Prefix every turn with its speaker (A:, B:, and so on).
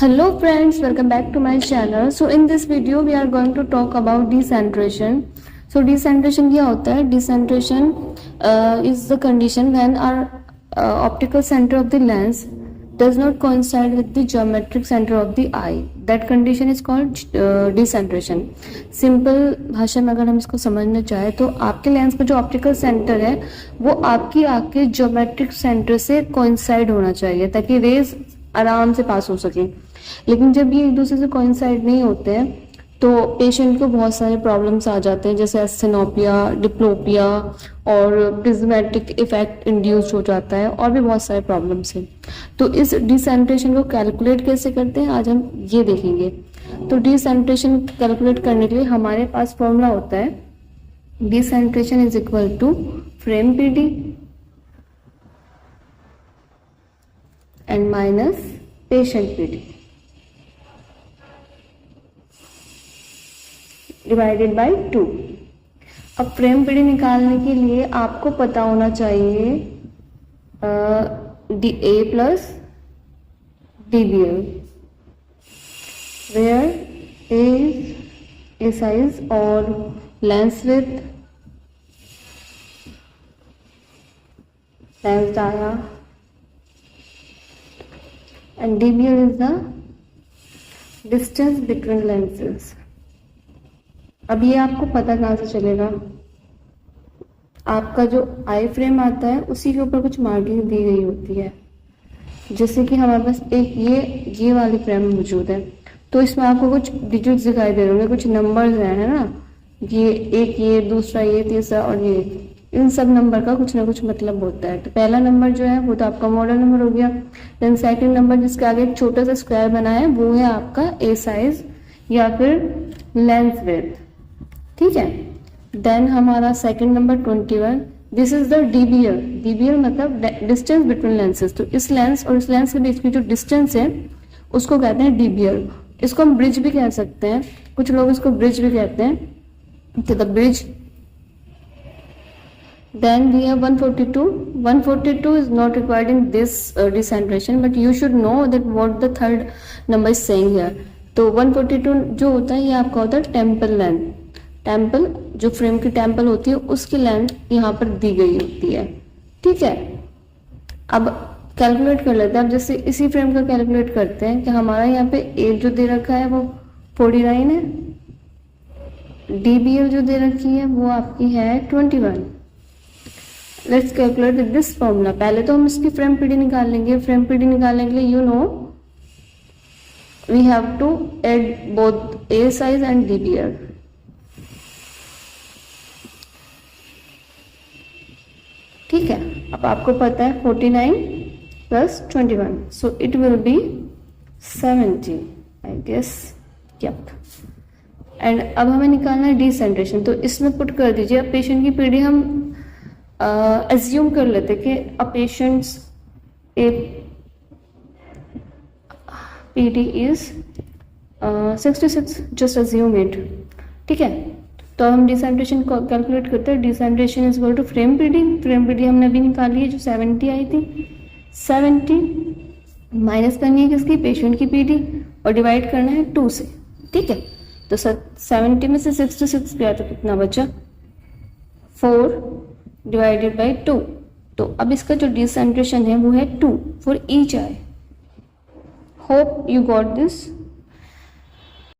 A: Hello friends, welcome back to my channel. So in this video we are going to talk about decentration. So decentration क्या होता है? Decentration is the condition when our optical center of the lens does not coincide with the geometric center of the eye. That condition is called decentration. Simple भाषा में अगर हम इसको समझना चाहें तो आपके लेंस का जो ऑप्टिकल सेंटर है वो आपकी आँख के ज्योमेट्रिक सेंटर से कोइंसाइड होना चाहिए ताकि रेज आराम से पास हो सके। लेकिन जब ये एक दूसरे से कोइंसाइड नहीं होते हैं तो पेशेंट को बहुत सारे प्रॉब्लम्स आ जाते हैं, जैसे एस्थेनोपिया, डिप्लोपिया और प्रिज्मेटिक इफेक्ट इंड्यूस्ड हो जाता है और भी बहुत सारे प्रॉब्लम्स हैं। तो इस डिसेंट्रेशन को कैलकुलेट कैसे करते हैं आज हम ये देखेंगे। तो डिसेंट्रेशन कैलकुलेट करने के लिए हमारे पास फॉर्मूला होता है, decentration is equal to frame PD and minus patient PD divided by 2। अब फ्रेम पीडी निकालने के लिए आपको पता होना चाहिए D A plus DBL, where A is A size और lens width, lens dia and dBl is the distance between lenses। अब ये आपको पता कहाँ से चलेगा? आपका जो आई फ्रेम आता है उसी के ऊपर कुछ मार्किंग दी गई होती है, जैसे कि हमारे पास एक ये वाली फ्रेम मौजूद है तो इसमें आपको कुछ डिजिट्स दिखाई दे रहे होंगे, कुछ नंबर्स हैं, है ना। ये एक, ये दूसरा, ये तीसरा और ये, इन सब नंबर का कुछ ना कुछ मतलब होता है। तो पहला नंबर जो है वो तो आपका मॉडल नंबर हो गया। देन सेकंड नंबर जिसके आगे एक छोटा सा स्क्वायर बना है वो है आपका ए साइज या फिर लेंस विड्थ, ठीक है। देन हमारा second number 21, this is the DBL. DBL मतलब डिस्टेंस बिटवीन लेंसेज। तो इस लेंस और इस लेंस के बीच की जो डिस्टेंस है उसको कहते हैं डीबीएल। इसको हम ब्रिज भी कह सकते हैं, कुछ लोग इसको ब्रिज भी कहते हैं, तो the bridge. Then we have 142. 142 is not required in this decentration, but you should know that what the third number is saying here. तो 142 जो होता है ये आपका होता है टेम्पल लेंथ। टेम्पल जो फ्रेम की टेम्पल होती है उसकी लेंथ यहाँ पर दी गई होती है, ठीक है। अब कैलकुलेट कर लेते हैं। अब जैसे इसी फ्रेम का कैलकुलेट करते हैं कि हमारा यहाँ पे एज जो दे रखा है वो 49 है, डीबीएल जो दे रखी है वो आपकी है 21। Let's calculate with this formula. पहले तो हम इसकी फ्रेम पीडी निकाल लेंगे। फ्रेम पीडी निकालने के लिए you know we have to add both a size and DBL. ठीक है, अब आपको पता है 49 प्लस 21, so it will be 70 I guess, yup. And अब हमें निकालना है डिसेंट्रेशन, तो इसमें पुट कर दीजिए। अब पेशेंट की पीडी हम एज्यूम कर लेते कि uh patient's A PD is 66, just assume it, ठीक है। तो हम डिसेंट्रेशन को कैलकुलेट करते हैं। Decentration is equal to frame PD. Frame PD हमने अभी निकाली है जो 70 आई थी। 70 माइनस करनी है किसकी? पेशेंट की पीडी, और डिवाइड करना है 2 से, ठीक है। तो 70 में से 66 गया तो कितना बचा? 4 डिवाइडेड बाई 2। तो अब इसका जो डिसेंट्रेशन है वो है 2 for each I. Hope you got this.